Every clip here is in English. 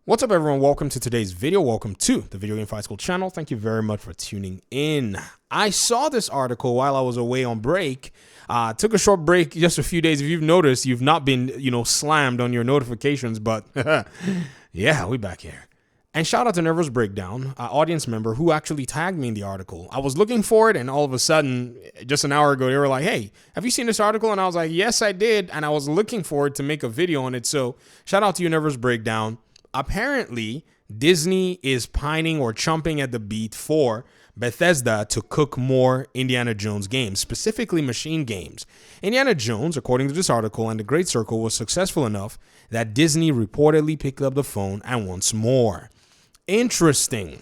What's up, everyone? Welcome to today's video. Welcome to the Video Game Fight School channel. Thank you very much for tuning in. I saw this article while I was away on break. Took a short break, just a few days. If you've noticed, you've not been, slammed on your notifications, but yeah, we back here. And shout out to Nervous Breakdown, audience member who actually tagged me in the article. I was looking for it, and all of a sudden, just an hour ago, they were like, "Hey, have you seen this article?" And I was like, "Yes, I did." And I was looking for it to make a video on it. So shout out to you, Nervous Breakdown. Apparently, Disney is pining or chomping at the beat for Bethesda to cook more Indiana Jones games, specifically machine games. Indiana Jones, according to this article and the Great Circle, was successful enough that Disney reportedly picked up the phone and wants more. Interesting.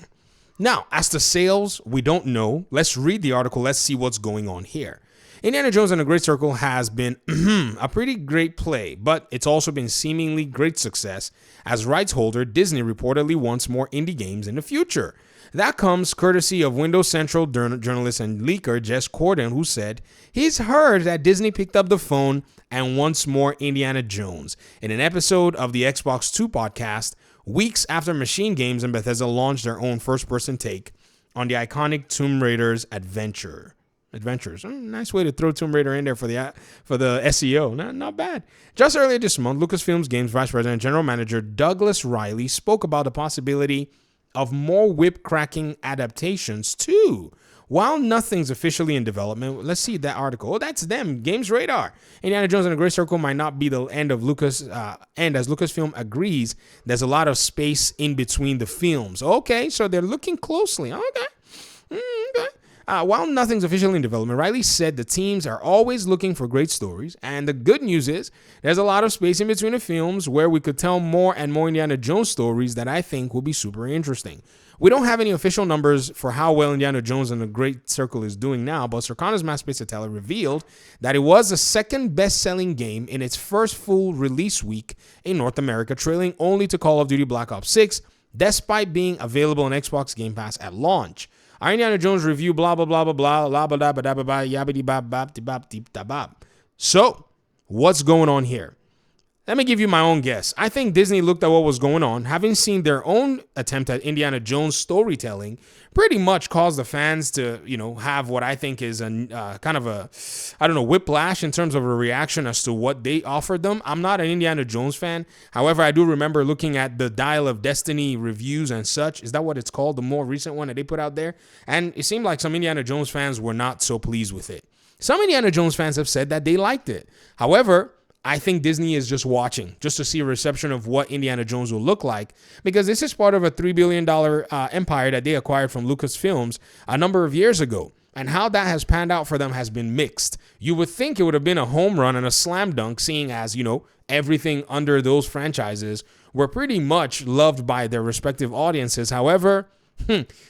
Now, as to sales, we don't know. Let's read the article. Let's see what's going on here. Indiana Jones and the Great Circle has been a pretty great play, but it's also been seemingly great success. As rights holder, Disney reportedly wants more indie games in the future. That comes courtesy of Windows Central journalist and leaker Jess Corden, who said he's heard that Disney picked up the phone and wants more Indiana Jones in an episode of the Xbox 2 podcast, weeks after Machine Games and Bethesda launched their own first-person take on the iconic Tomb Raider's adventures. Nice way to throw Tomb Raider in there for the SEO. Not bad. Just earlier this month, Lucasfilm's Games Vice President and General Manager Douglas Riley spoke about the possibility of more whip-cracking adaptations too. While nothing's officially in development, let's see that article. Oh, that's them. Games Radar. Indiana Jones and the Great Circle might not be the end of and as Lucasfilm agrees, there's a lot of space in between the films. Okay, so they're looking closely. Okay. While nothing's officially in development, Riley said the teams are always looking for great stories, and the good news is there's a lot of space in between the films where we could tell more and more Indiana Jones stories that I think will be super interesting. We don't have any official numbers for how well Indiana Jones and the Great Circle is doing now, but Circana's Matt Spacetella revealed that it was the second best-selling game in its first full release week in North America, trailing only to Call of Duty Black Ops 6, despite being available on Xbox Game Pass at launch. Our Indiana Jones review, blah, blah, blah, blah, blah, blah, blah, blah, blah, blah, blah, yabbity, bop, bop, bop, deep, da, bop. So, what's going on here? Let me give you my own guess. I think Disney looked at what was going on, having seen their own attempt at Indiana Jones storytelling, pretty much caused the fans to, have what I think is a kind of a, whiplash in terms of a reaction as to what they offered them. I'm not an Indiana Jones fan. However, I do remember looking at the Dial of Destiny reviews and such. Is that what it's called? The more recent one that they put out there? And it seemed like some Indiana Jones fans were not so pleased with it. Some Indiana Jones fans have said that they liked it. However, I think Disney is just watching, just to see a reception of what Indiana Jones will look like, because this is part of a $3 billion empire that they acquired from Lucasfilms a number of years ago. And how that has panned out for them has been mixed. You would think it would have been a home run and a slam dunk, seeing as, everything under those franchises were pretty much loved by their respective audiences. However,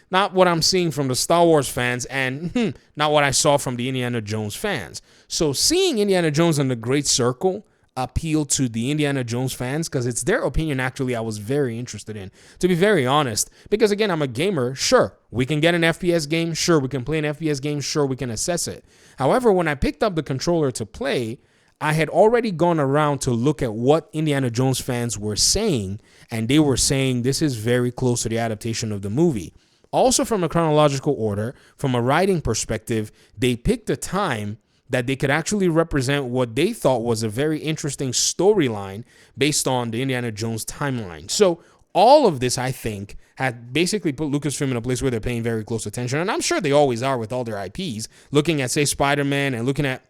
not what I'm seeing from the Star Wars fans and not what I saw from the Indiana Jones fans. So seeing Indiana Jones and the Great Circle appeal to the Indiana Jones fans, because it's their opinion actually I was very interested in, to be very honest. Because again, I'm a gamer. Sure, we can get an FPS game. Sure, we can play an FPS game. Sure, we can assess it. However, when I picked up the controller to play, I had already gone around to look at what Indiana Jones fans were saying, and they were saying this is very close to the adaptation of the movie. Also, from a chronological order, from a writing perspective, they picked a time that they could actually represent what they thought was a very interesting storyline based on the Indiana Jones timeline. So all of this, I think, had basically put Lucasfilm in a place where they're paying very close attention, and I'm sure they always are with all their IPs, looking at, say, Spider-Man and looking at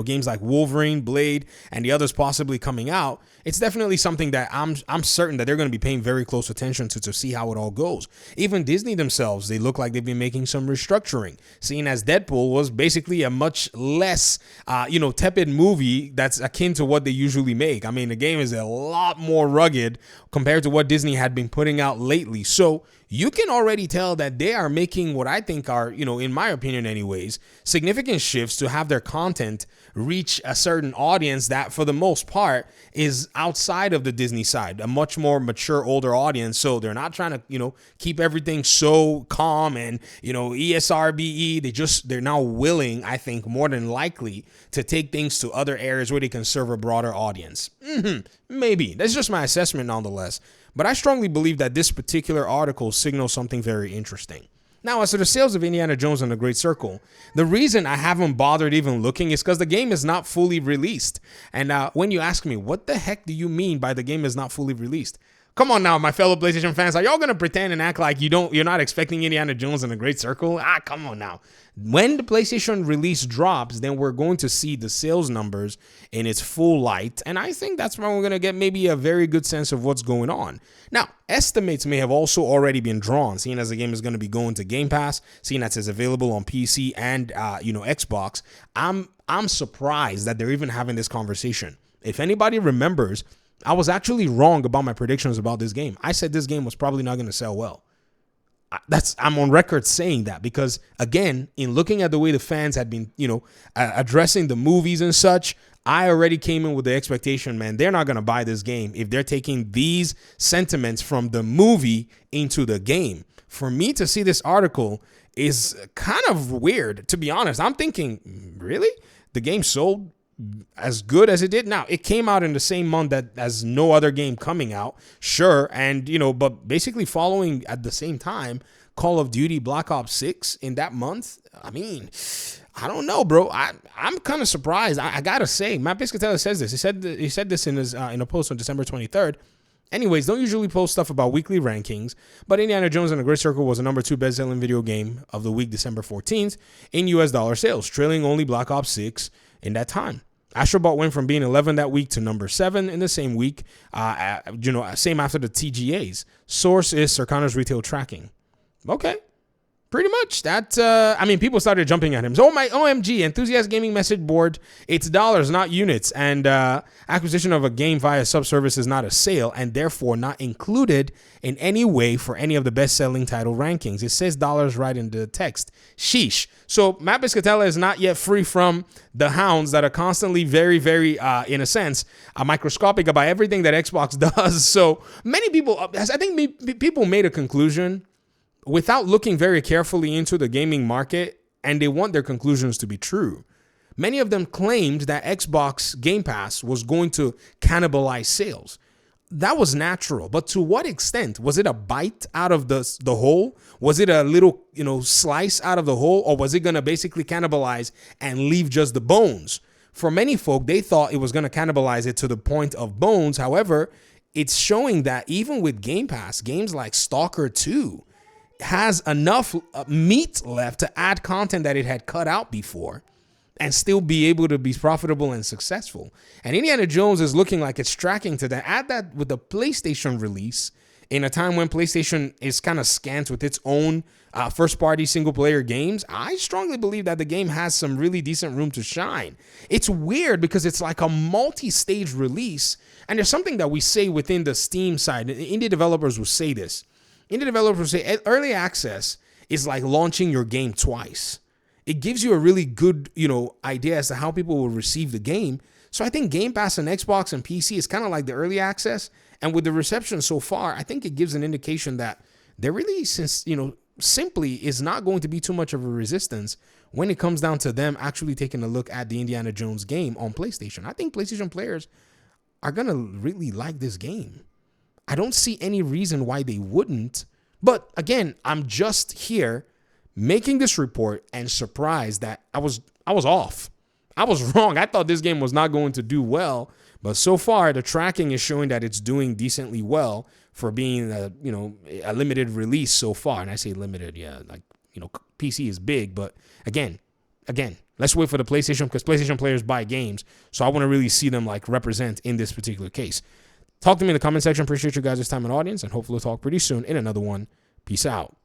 games like Wolverine, Blade, and the others possibly coming out. It's definitely something that I'm certain that they're going to be paying very close attention to see how it all goes. Even Disney themselves, they look like they've been making some restructuring, seeing as Deadpool was basically a much less, tepid movie that's akin to what they usually make. I mean, the game is a lot more rugged compared to what Disney had been putting out lately. So you can already tell that they are making what I think are, in my opinion anyways, significant shifts to have their content reach a certain audience that for the most part is outside of the Disney side, a much more mature, older audience. So they're not trying to, keep everything so calm and, ESRBE. They're now willing, I think, more than likely to take things to other areas where they can serve a broader audience. Maybe. That's just my assessment nonetheless. But I strongly believe that this particular article signals something very interesting. Now, as to the sales of Indiana Jones and the Great Circle, the reason I haven't bothered even looking is because the game is not fully released. And when you ask me, what the heck do you mean by the game is not fully released? Come on now, my fellow PlayStation fans, are y'all gonna pretend and act like you're not expecting Indiana Jones and the Great Circle? Come on now. When the PlayStation release drops, then we're going to see the sales numbers in its full light, and I think that's when we're gonna get maybe a very good sense of what's going on. Now, estimates may have also already been drawn, seeing as the game is going to be going to Game Pass, seeing that it's available on PC and Xbox. I'm surprised that they're even having this conversation. If anybody remembers, I was actually wrong about my predictions about this game. I said this game was probably not going to sell well. I'm on record saying that because, again, in looking at the way the fans had been, addressing the movies and such, I already came in with the expectation, man, they're not going to buy this game if they're taking these sentiments from the movie into the game. For me to see this article is kind of weird, to be honest. I'm thinking, really? The game sold as good as it did? Now, it came out in the same month as no other game coming out, sure, and but basically following at the same time Call of Duty Black Ops 6 in that month. I mean, I don't know, bro. I'm kind of surprised. I gotta say, Matt Piscatella says this. He said this in his in a post on December 23rd. Anyways, don't usually post stuff about weekly rankings, but Indiana Jones and the Great Circle was the number 2 best-selling video game of the week, December 14th, in U.S. dollar sales, trailing only Black Ops 6 in that time. Astrobot went from being 11 that week to number 7 in the same week, same after the TGAs. Source is Circana's retail tracking. Okay. Pretty much. People started jumping at him. So, my OMG, Enthusiast Gaming message board, it's dollars, not units. And acquisition of a game via subservice is not a sale and therefore not included in any way for any of the best-selling title rankings. It says dollars right in the text. Sheesh. So, Matt Piscatella is not yet free from the hounds that are constantly very, very, in a sense, microscopic about everything that Xbox does. So, many people, I think people made a conclusion without looking very carefully into the gaming market, and they want their conclusions to be true. Many of them claimed that Xbox Game Pass was going to cannibalize sales. That was natural, but to what extent? Was it a bite out of the whole? Was it a little, slice out of the whole, or was it going to basically cannibalize and leave just the bones? For many folk, they thought it was going to cannibalize it to the point of bones. However, it's showing that even with Game Pass, games like Stalker 2 has enough meat left to add content that it had cut out before and still be able to be profitable and successful. And Indiana Jones is looking like it's tracking to that. Add that with the PlayStation release in a time when PlayStation is kind of scant with its own first-party single-player games. I strongly believe that the game has some really decent room to shine. It's weird because it's like a multi-stage release, and there's something that we say within the Steam side. Indie developers will say this. Indie developers say early access is like launching your game twice. It gives you a really good, idea as to how people will receive the game. So I think Game Pass and Xbox and PC is kind of like the early access. And with the reception so far, I think it gives an indication that there really, simply is not going to be too much of a resistance when it comes down to them actually taking a look at the Indiana Jones game on PlayStation. I think PlayStation players are going to really like this game. I don't see any reason why they wouldn't. But again, I'm just here making this report and surprised that I was off. I was wrong. I thought this game was not going to do well, but so far the tracking is showing that it's doing decently well for being a limited release so far. And I say limited, PC is big, but again, let's wait for the PlayStation because PlayStation players buy games. So I want to really see them represent in this particular case. Talk to me in the comment section. Appreciate you guys' time and audience, and hopefully we'll talk pretty soon in another one. Peace out.